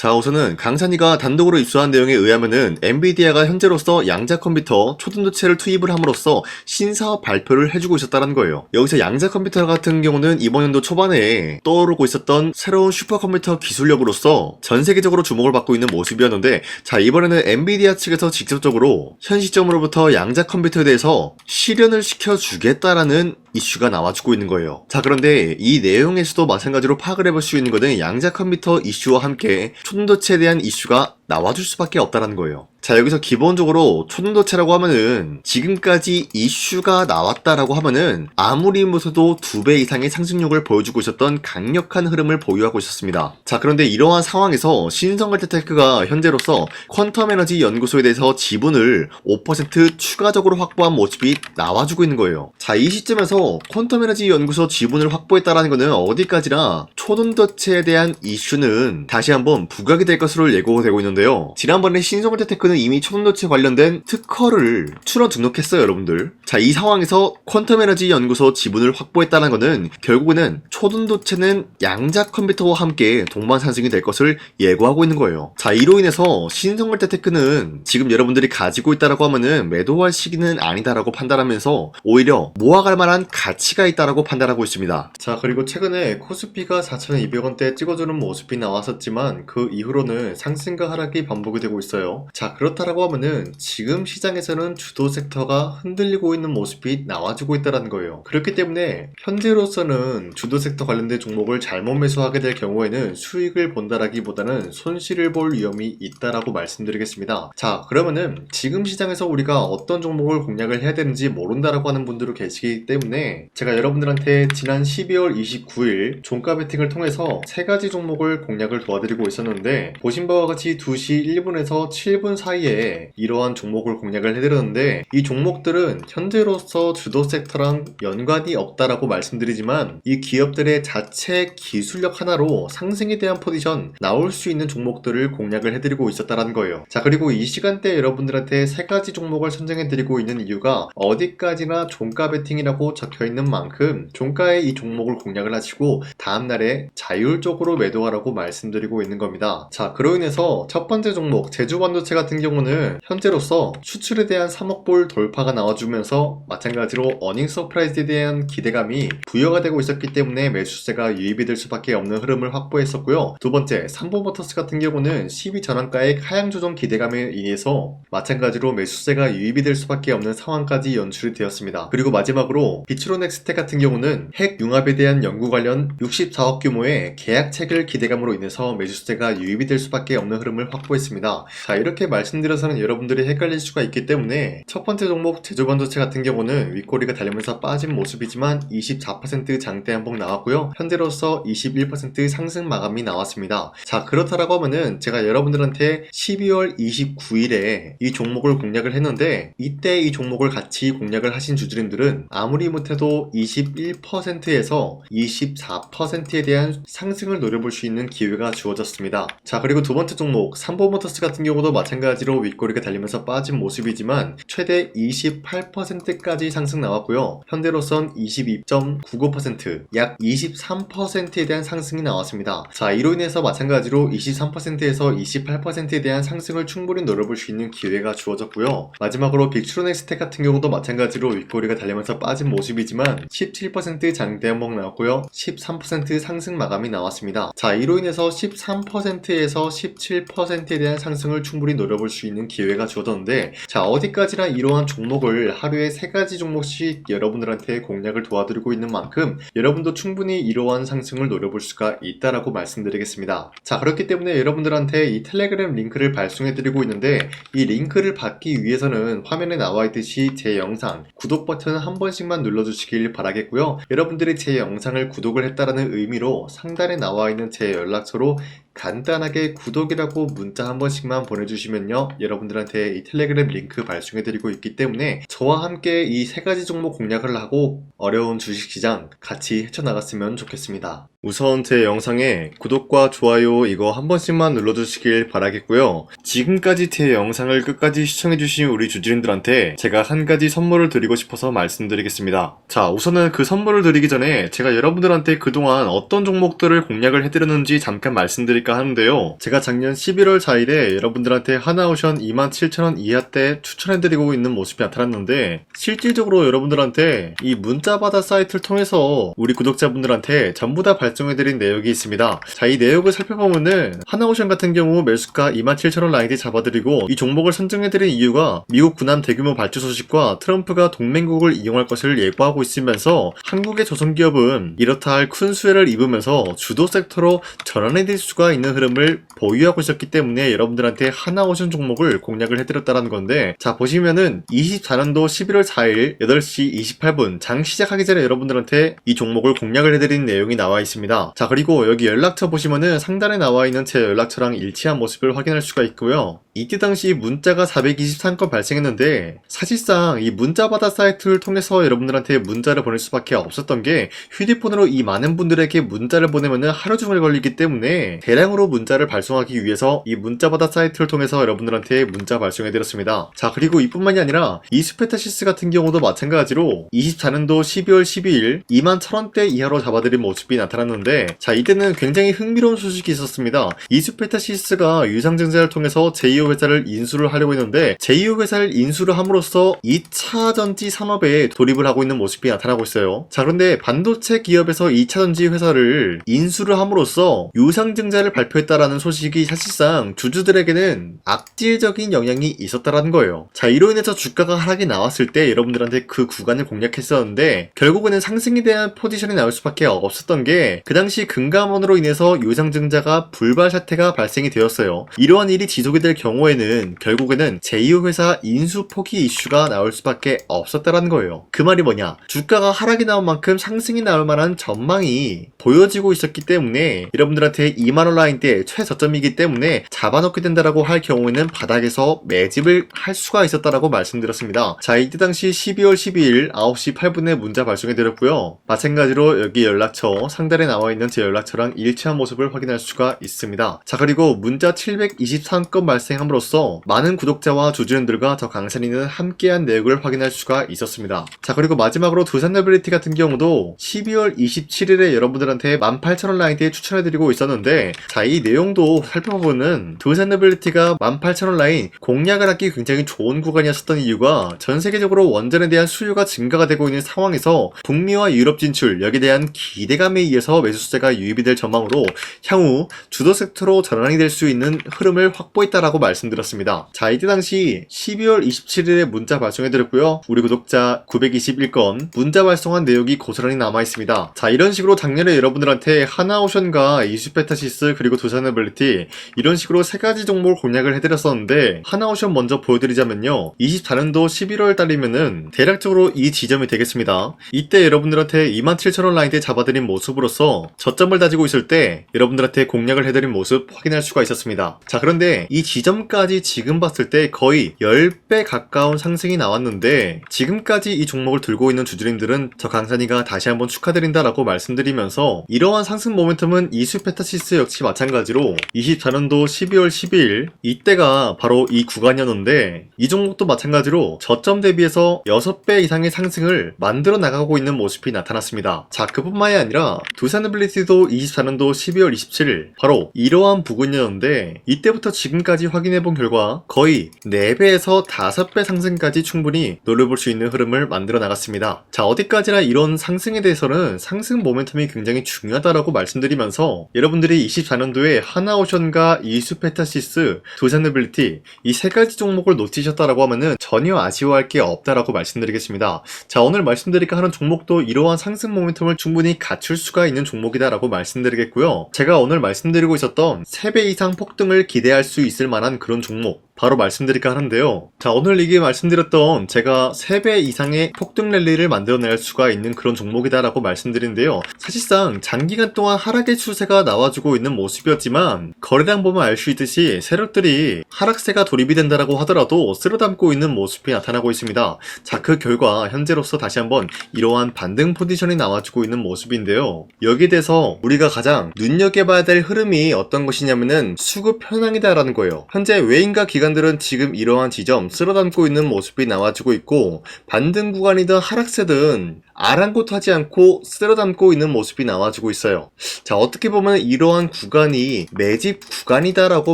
자, 우선은 강산이가 단독으로 입수한 내용에 의하면은 엔비디아가 현재로서 양자 컴퓨터 초등도체를 투입을 함으로써 신사업 발표를 해주고 있었다는 거예요. 여기서 양자 컴퓨터 같은 경우는 이번 연도 초반에 떠오르고 있었던 새로운 슈퍼컴퓨터 기술력으로서 전 세계적으로 주목을 받고 있는 모습이었는데, 자, 이번에는 엔비디아 측에서 직접적으로 현 시점으로부터 양자 컴퓨터에 대해서 실현을 시켜주겠다라는 이슈가 나와주고 있는 거예요. 자, 그런데 이 내용에서도 마찬가지로 파악을 해볼 수 있는 것은 양자 컴퓨터 이슈와 함께 초등도체에 대한 이슈가 나와줄 수밖에 없다는 거예요. 자, 여기서 기본적으로 초등도체라고 하면은 지금까지 이슈가 나왔다라고 하면은 아무리 못해도 2배 이상의 상승력을 보여주고 있었던 강력한 흐름을 보유하고 있었습니다. 자, 그런데 이러한 상황에서 신성알테테크가 현재로서 퀀텀 에너지 연구소에 대해서 지분을 5% 추가적으로 확보한 모습이 나와주고 있는 거예요. 자, 이 시점에서 퀀텀 에너지 연구소 지분을 확보했다라는 것은 어디까지나 초등도체에 대한 이슈는 다시 한번 부각이 될 것으로 예고되고 있는데요. 지난번에 신성알테테크는 이미 초등도체 관련된 특허를 추론 등록했어요, 여러분들. 자, 이 상황에서 퀀텀 에너지 연구소 지분을 확보했다는 것은 결국에는 초등도체는 양자 컴퓨터와 함께 동반 상승이 될 것을 예고하고 있는 거예요. 자, 이로 인해서 신성알테테크는 지금 여러분들이 가지고 있다라고 하면은 매도할 시기는 아니다라고 판단하면서 오히려 모아갈 만한 가치가 있다라고 판단하고 있습니다. 자, 그리고 최근에 코스피가 4,200원대 찍어주는 모습이 나왔었지만 그 이후로는 상승과 하락이 반복이 되고 있어요. 자, 그렇다라고 하면은 지금 시장에서는 주도 섹터가 흔들리고 있는 모습이 나와주고 있다는 거예요. 그렇기 때문에 현재로서는 주도 섹터 관련된 종목을 잘못 매수하게 될 경우에는 수익을 본다라기보다는 손실을 볼 위험이 있다라고 말씀드리겠습니다. 자, 그러면은 지금 시장에서 우리가 어떤 종목을 공략을 해야 되는지 모른다라고 하는 분들도 계시기 때문에 제가 여러분들한테 지난 12월 29일 종가 베팅을 통해서 3가지 종목을 공략을 도와드리고 있었는데, 보신 바와 같이 2시 1분에서 7분 사이에 이러한 종목을 공략을 해드렸는데, 이 종목들은 현재로서 주도 섹터랑 연관이 없다라고 말씀드리지만 이 기업들의 자체 기술력 하나로 상승에 대한 포지션 나올 수 있는 종목들을 공략을 해드리고 있었다는 거예요. 자, 그리고 이 시간대에 여러분들한테 3가지 종목을 선정해드리고 있는 이유가 어디까지나 종가 베팅이라고 적혀있는 만큼 종가에 이 종목을 공략을 하시고 다음날에 자율적으로 매도하라고 말씀드리고 있는 겁니다. 자, 그로 인해서 첫 번째 종목 제주반도체 같은 경우는 현재로서 수출에 대한 3억 불 돌파가 나와주면서 마찬가지로 어닝 서프라이즈에 대한 기대감이 부여가 되고 있었기 때문에 매수세가 유입이 될 수밖에 없는 흐름을 확보했었고요. 두 번째 삼보모터스 같은 경우는 12전환가의 하향 조정 기대감에 의해서 마찬가지로 매수세가 유입이 될 수밖에 없는 상황까지 연출이 되었습니다. 그리고 마지막으로 비추로넥스텍 같은 경우는 핵 융합에 대한 연구 관련 64억 규모의 계약책을 기대감으로 인해서 매수세가 유입이 될 수밖에 없는 흐름을 확보했습니다. 자, 이렇게 말씀드려서는 여러분들이 헷갈릴 수가 있기 때문에 첫 번째 종목 제조반도체 같은 경우는 윗꼬리가 달리면서 빠진 모습이지만 24% 장대 한봉 나왔고요. 현재로서 21% 상승 마감이 나왔습니다. 자, 그렇다라고 하면은 제가 여러분들한테 12월 29일에 이 종목을 공략을 했는데, 이때 이 종목을 같이 공략을 하신 주주님들은 아무리 못해도 21%에서 24%에 대한 상승을 노려볼 수 있는 기회가 주어졌습니다. 자, 그리고 두 번째 종목 삼보모터스 같은 경우도 마찬가지로 윗꼬리가 달리면서 빠진 모습이지만 최대 28%까지 상승 나왔고요. 현재로선 22.99%, 약 23%에 대한 상승이 나왔습니다. 자, 이로 인해서 마찬가지로 23%에서 28%에 대한 상승을 충분히 노려볼 수 있는 기회가 주어졌고요. 마지막으로 빅트로넥스텍 같은 경우도 마찬가지로 윗꼬리가 달리면서 빠진 모습이지만 17% 장대 한봉 나왔고요. 13% 상승 마감이 나왔습니다. 자, 이로 인해서 13%에서 17%에 대한 상승을 충분히 노려볼 수 있는 기회가 주어졌는데, 자, 어디까지나 이러한 종목을 하루에 3가지 종목씩 여러분들한테 공략을 도와드리고 있는 만큼 여러분도 충분히 이러한 상승을 노려볼 수가 있다라고 말씀드리겠습니다. 자, 그렇기 때문에 여러분들한테 이 텔레그램 링크를 발송해드리고 있는데, 이 링크를 받기 위해서는 화면에 나와 있듯이 제 영상 구독 버튼 한 번씩만 눌러주시길 바라겠고요. 여러분들이 제 영상을 구독을 했다라는 의미로 상단에 나와 있는 제 연락처로 간단하게 구독이라고 문자 한 번씩만 보내주시면요, 여러분들한테 이 텔레그램 링크 발송해드리고 있기 때문에 저와 함께 이 3가지 종목 공략을 하고 어려운 주식시장 같이 헤쳐나갔으면 좋겠습니다. 우선 제 영상에 구독과 좋아요 이거 한 번씩만 눌러주시길 바라겠고요. 지금까지 제 영상을 끝까지 시청해주신 우리 주주님들한테 제가 한 가지 선물을 드리고 싶어서 말씀드리겠습니다. 자, 우선은 그 선물을 드리기 전에 제가 여러분들한테 그동안 어떤 종목들을 공략을 해드렸는지 잠깐 말씀드릴까 말씀드릴까 하는데요. 제가 작년 11월 4일에 여러분들한테 하나오션 27,000원 이하대 추천해드리고 있는 모습이 나타났는데, 실질적으로 여러분들한테 이 문자바다 사이트를 통해서 우리 구독자분들한테 전부 다 발송해드린 내역이 있습니다. 자, 이 내역을 살펴보면은 하나오션 같은 경우 매수가 27,000원 라인에 잡아드리고, 이 종목을 선정해드린 이유가 미국 군함 대규모 발주 소식과 트럼프가 동맹국을 이용할 것을 예고하고 있으면서 한국의 조선기업은 이렇다 할 큰 수혜를 입으면서 주도 섹터로 전환해질 수가 있는 흐름을 보유하고 있었기 때문에 여러분들한테 하나오션 종목을 공략을 해드렸다는 건데, 자 보시면은 24년도 11월 4일 8시 28분 장 시작하기 전에 여러분들한테 이 종목을 공략을 해드린 내용이 나와 있습니다. 자, 그리고 여기 연락처 보시면은 상단에 나와 있는 제 연락처랑 일치한 모습을 확인할 수가 있고요. 이때 당시 문자가 423건 발생했는데, 사실상 이 문자바다 사이트를 통해서 여러분들한테 문자를 보낼 수밖에 없었던 게, 휴대폰으로 이 많은 분들에게 문자를 보내면은 하루 종일 걸리기 때문에 대량으로 문자를 발송하기 위해서 이 문자바다 사이트를 통해서 여러분들한테 문자 발송해드렸습니다. 자, 그리고 이뿐만이 아니라 이스페타시스 같은 경우도 마찬가지로 24년도 12월 12일 21,000원대 이하로 잡아드린 모습이 나타났는데, 자 이때는 굉장히 흥미로운 소식이 있었습니다. 이스페타시스가 유상증자를 통해서 제2호 회사를 인수를 하려고 했는데, 제2호 회사를 인수를 함으로써 2차 전지 산업에 돌입을 하고 있는 모습이 나타나고 있어요. 자, 그런데 반도체 기업에서 2차 전지 회사를 인수를 함으로써 유상증자를 발표했다라는 소식이 사실상 주주들에게는 악질적인 영향이 있었다라는 거예요. 자, 이로 인해서 주가가 하락이 나왔을 때 여러분들한테 그 구간을 공략했었는데, 결국에는 상승에 대한 포지션이 나올 수밖에 없었던 게, 그 당시 금감원으로 인해서 유상증자가 불발 사태가 발생이 되었어요. 이러한 일이 지속이 될 경우에는 결국에는 제2호 회사 인수 포기 이슈가 나올 수밖에 없었다라는 거예요. 그 말이 뭐냐, 주가가 하락이 나온 만큼 상승이 나올 만한 전망이 보여지고 있었기 때문에 여러분들한테 2만원 라인대 최저점이기 때문에 잡아놓게 된다라고 할 경우에는 바닥에서 매집을 할 수가 있었다라고 말씀드렸습니다. 자, 이때 당시 12월 12일 9시 8분에 문자 발송해드렸고요. 마찬가지로 여기 연락처 상단에 나와있는 제 연락처랑 일치한 모습을 확인할 수가 있습니다. 자, 그리고 문자 723건 발생함으로써 많은 구독자와 주주님들과 저 강산이는 함께한 내역을 확인할 수가 있었습니다. 자, 그리고 마지막으로 두산노빌리티 같은 경우도 12월 27일에 여러분들한테 18,000원 라인대에 추천해드리고 있었는데, 자, 이 내용도 살펴보면 두산노빌리티가 18,000원 라인 공략을 하기 굉장히 좋은 구간이었었던 이유가, 전 세계적으로 원전에 대한 수요가 증가가 되고 있는 상황에서 북미와 유럽 진출, 여기에 대한 기대감에 의해서 매수세가 유입이 될 전망으로 향후 주도 섹터로 전환이 될 수 있는 흐름을 확보했다라고 말씀드렸습니다. 자, 이때 당시 12월 27일에 문자 발송해드렸고요. 우리 구독자 921건 문자 발송한 내용이 고스란히 남아있습니다. 자, 이런 식으로 작년에 여러분들한테 하나오션과 이스페타시스 그리고 두산노빌리티 이런 식으로 세 가지 종목을 공략을 해드렸었는데, 하나오션 먼저 보여드리자면요, 24년도 11월 달이면은 대략적으로 이 지점이 되겠습니다. 이때 여러분들한테 27,000원 라인대 잡아드린 모습으로서 저점을 다지고 있을 때 여러분들한테 공략을 해드린 모습 확인할 수가 있었습니다. 자, 그런데 이 지점까지 지금 봤을 때 거의 10배 가까운 상승이 나왔는데, 지금까지 이 종목을 들고 있는 주주님들은 저 강산이가 다시 한번 축하드린다라고 말씀드리면서, 이러한 상승 모멘텀은 이스페타시스 역시 마찬가지로 24년도 12월 12일 이때가 바로 이 구간이었는데, 이 종목도 마찬가지로 저점 대비해서 6배 이상의 상승을 만들어 나가고 있는 모습이 나타났습니다. 자, 그뿐만이 아니라 두산노빌리티도 24년도 12월 27일 바로 이러한 부근이었는데, 이때부터 지금까지 확인해본 결과 거의 4배에서 5배 상승까지 충분히 노려볼 수 있는 흐름을 만들어 나갔습니다. 자, 어디까지나 이런 상승에 대해서는 상승 모멘텀이 굉장히 중요하다라고 말씀드리면서, 여러분들이 24년도에 하나오션과 이스페타시스, 두산노빌리티 이 세 가지 종목을 놓치셨다라고 하면은 전혀 아쉬워할 게 없다라고 말씀드리겠습니다. 자, 오늘 말씀드릴까 하는 종목도 이러한 상승 모멘텀을 충분히 갖출 수가 있는 종목이다라고 말씀드리겠고요. 제가 오늘 말씀드리고 있었던 3배 이상 폭등을 기대할 수 있을 만한 그런 종목 바로 말씀드릴까 하는데요. 자, 오늘 이게 말씀드렸던 제가 3배 이상의 폭등 랠리를 만들어낼 수가 있는 그런 종목이다라고 말씀드린데요. 사실상 장기간 동안 하락의 추세가 나와주고 있는 모습이었지만, 거래량 보면 알 수 있듯이 세력들이 하락세가 돌입이 된다라고 하더라도 쓸어담고 있는 모습이 나타나고 있습니다. 자, 그 결과 현재로서 다시 한번 이러한 반등 포지션이 나와주고 있는 모습인데요. 여기에 대해서 우리가 가장 눈여겨봐야 될 흐름이 어떤 것이냐면은 수급 현황이다라는 거예요. 현재 외인과 기관들은 지금 이러한 지점 쓸어담고 있는 모습이 나와주고 있고, 반등 구간이든 하락세든 아랑곳하지 않고 쓸어 담고 있는 모습이 나와주고 있어요. 자, 어떻게 보면 이러한 구간이 매집 구간이다라고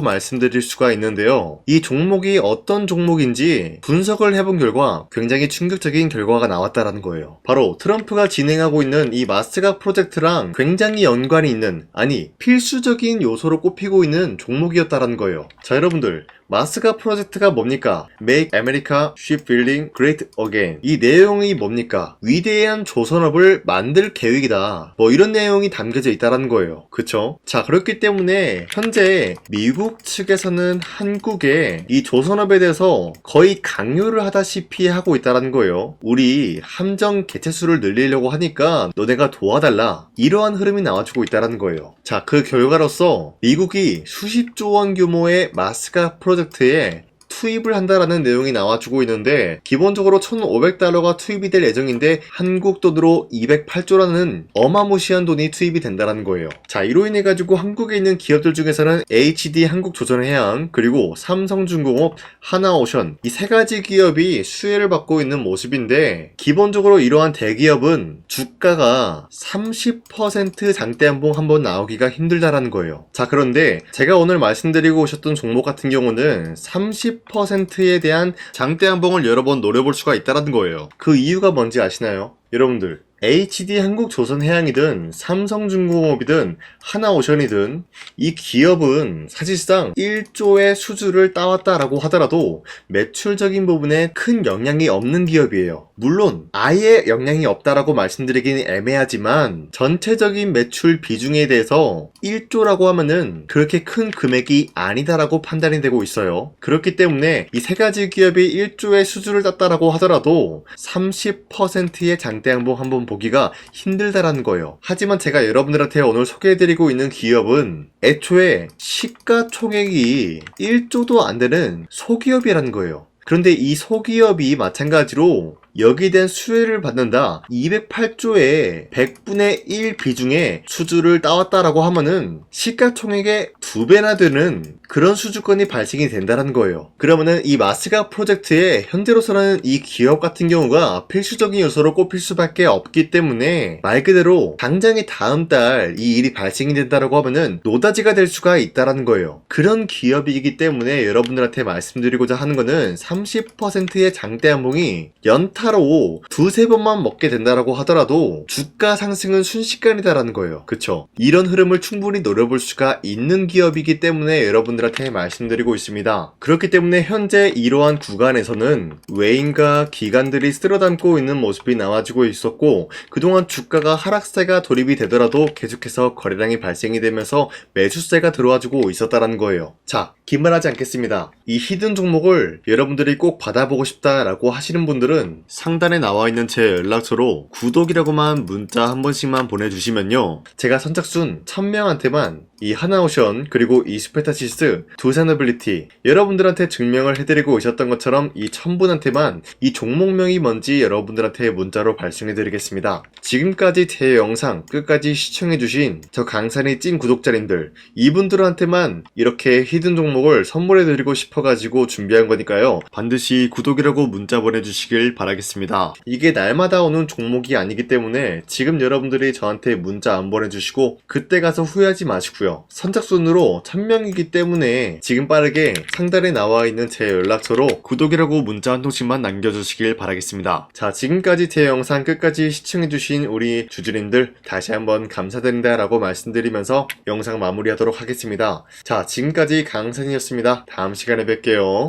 말씀드릴 수가 있는데요. 이 종목이 어떤 종목인지 분석을 해본 결과 굉장히 충격적인 결과가 나왔다라는 거예요. 바로 트럼프가 진행하고 있는 이 마스가 프로젝트랑 굉장히 연관이 있는, 아니 필수적인 요소로 꼽히고 있는 종목이었다라는 거예요. 자, 여러분들, 마스가 프로젝트가 뭡니까? Make America Shipbuilding Great Again. 이 내용이 뭡니까? 위대한 조선업을 만들 계획이다. 뭐 이런 내용이 담겨져 있다라는 거예요. 그쵸? 자, 그렇기 때문에 현재 미국 측에서는 한국에 이 조선업에 대해서 거의 강요를 하다시피 하고 있다라는 거예요. 우리 함정 개체수를 늘리려고 하니까 너네가 도와달라. 이러한 흐름이 나와주고 있다라는 거예요. 자, 그 결과로서 미국이 수십조 원 규모의 마스가 프로젝트에 투입을 한다라는 내용이 나와주고 있는데, 기본적으로 1,500달러가 투입이 될 예정인데 한국 돈으로 208조라는 어마무시한 돈이 투입이 된다는 거예요. 자, 이로 인해 가지고 한국에 있는 기업들 중에서는 HD 한국조선해양, 그리고 삼성중공업, 하나오션, 이 세 가지 기업이 수혜를 받고 있는 모습인데, 기본적으로 이러한 대기업은 주가가 30% 장대한봉 한번 나오기가 힘들다라는 거예요. 자, 그런데 제가 오늘 말씀드리고 오셨던 종목 같은 경우는 30%에 대한 장대한봉을 여러 번 노려볼 수가 있다는 거예요. 그 이유가 뭔지 아시나요? 여러분들, HD 한국조선해양이든 삼성중공업이든 하나오션이든 이 기업은 사실상 1조의 수주를 따왔다라고 하더라도 매출적인 부분에 큰 영향이 없는 기업이에요. 물론 아예 영향이 없다라고 말씀드리긴 애매하지만 전체적인 매출 비중에 대해서 1조라고 하면은 그렇게 큰 금액이 아니다라고 판단이 되고 있어요. 그렇기 때문에 이 세 가지 기업이 1조의 수주를 땄다라고 하더라도 30%의 장대양봉 한번 보기가 힘들다라는 거예요. 하지만 제가 여러분들한테 오늘 소개해드리고 있는 기업은 애초에 시가총액이 1조도 안 되는 소기업이라는 거예요. 그런데 이 소기업이 마찬가지로 여기에 대한 수혜를 받는다, 208조의 100분의 1 비중의 수주를 따왔다라고 하면은 시가총액의 2배나 되는 그런 수주권이 발생이 된다는 거예요. 그러면은 이 마스가 프로젝트에 현재로서는 이 기업 같은 경우가 필수적인 요소로 꼽힐 수밖에 없기 때문에 말 그대로 당장에 다음 달 이 일이 발생이 된다라고 하면은 노다지가 될 수가 있다라는 거예요. 그런 기업이기 때문에 여러분들한테 말씀드리고자 하는 거는 30%의 장대한봉이 연타로 두세 번만 먹게 된다라고 하더라도 주가 상승은 순식간이다라는 거예요. 그쵸? 이런 흐름을 충분히 노려볼 수가 있는 기업이기 때문에 여러분들한테 말씀드리고 있습니다. 그렇기 때문에 현재 이러한 구간에서는 외인과 기관들이 쓸어담고 있는 모습이 나와주고 있었고, 그동안 주가가 하락세가 돌입이 되더라도 계속해서 거래량이 발생이 되면서 매수세가 들어와주고 있었다라는 거예요. 자, 기만하지 않겠습니다. 이 히든 종목을 여러분들이 꼭 받아보고 싶다라고 하시는 분들은 상단에 나와 있는 제 연락처로 구독이라고만 문자 한 번씩만 보내주시면요, 제가 선착순 1000명한테만 이 하나오션 그리고 이 스페타시스 두산어빌리티 여러분들한테 증명을 해드리고 있었던 것처럼 이 1000분한테만 이 종목명이 뭔지 여러분들한테 문자로 발송해드리겠습니다. 지금까지 제 영상 끝까지 시청해주신 저 강산이 찐 구독자님들, 이분들한테만 이렇게 히든 종목을 선물해드리고 싶어가지고 준비한 거니까요, 반드시 구독이라고 문자 보내주시길 바라겠습니다. 이게 날마다 오는 종목이 아니기 때문에 지금 여러분들이 저한테 문자 안 보내주시고 그때 가서 후회하지 마시고요, 선착순으로 1000명이기 때문에 지금 빠르게 상단에 나와 있는 제 연락처로 구독이라고 문자 한 통씩만 남겨주시길 바라겠습니다. 자, 지금까지 제 영상 끝까지 시청해주신 우리 주주님들 다시 한번 감사드린다 라고 말씀드리면서 영상 마무리하도록 하겠습니다. 자, 지금까지 강산이었습니다. 다음 시간에 뵐게요.